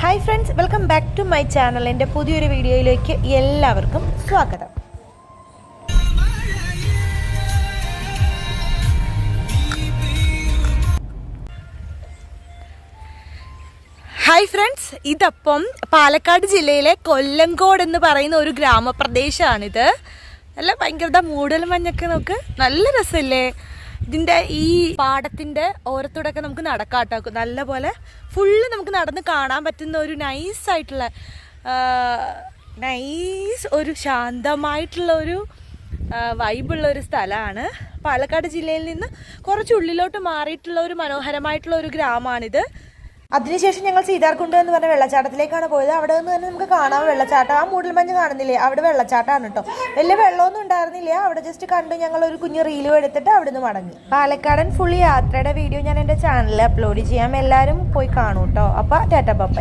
Hi friends, welcome back to my channel. എൻ്റെ പുതിയൊരു വീഡിയോയിലേക്ക് എല്ലാവർക്കും സ്വാഗതം. ഹായ് ഫ്രണ്ട്സ്, ഇതപ്പം പാലക്കാട് ജില്ലയിലെ കൊല്ലങ്കോട് എന്ന് പറയുന്ന ഒരു ഗ്രാമപ്രദേശമാണിത്. നല്ല ഭയങ്കര മൂടൽ മഞ്ഞൊക്കെ നോക്ക്, നല്ല രസമല്ലേ? ഇതിൻ്റെ ഈ പാടത്തിൻ്റെ ഓരത്തോടൊക്കെ നമുക്ക് നടക്കാട്ടോ, നല്ല പോലെ ഫുള്ള് നമുക്ക് നടന്ന് കാണാൻ പറ്റുന്ന ഒരു നൈസ് ഒരു ശാന്തമായിട്ടുള്ള ഒരു വൈബുള്ള ഒരു സ്ഥലമാണ്. പാലക്കാട് ജില്ലയിൽ നിന്ന് കുറച്ച് ഉള്ളിലോട്ട് മാറിയിട്ടുള്ള ഒരു മനോഹരമായിട്ടുള്ള ഒരു ഗ്രാമമാണിത്. അതിനുശേഷം ഞങ്ങൾ സീതാർകുണ്ട് എന്ന് പറഞ്ഞ വെള്ളച്ചാട്ടത്തിലേക്കാണ് പോയത്. അവിടെ നിന്ന് തന്നെ നമുക്ക് കാണാം വെള്ളച്ചാട്ടം. ആ മൂടൽമഞ്ഞ് കാണുന്നില്ലേ, അവിടെ വെള്ളച്ചാട്ടമാണ് കേട്ടോ. വലിയ വെള്ളമൊന്നും ഉണ്ടായിരുന്നില്ല, അവിടെ ജസ്റ്റ് കണ്ട് ഞങ്ങൾ ഒരു കുഞ്ഞു റീലും എടുത്തിട്ട് അവിടെ നിന്ന് മടങ്ങി. പാലക്കാടൻ ഫുൾ യാത്രയുടെ വീഡിയോ ഞാൻ എൻ്റെ ചാനലിൽ അപ്ലോഡ് ചെയ്യാം, എല്ലാവരും പോയി കാണൂ കേട്ടോ. അപ്പോൾ ടാറ്റ ബൈ.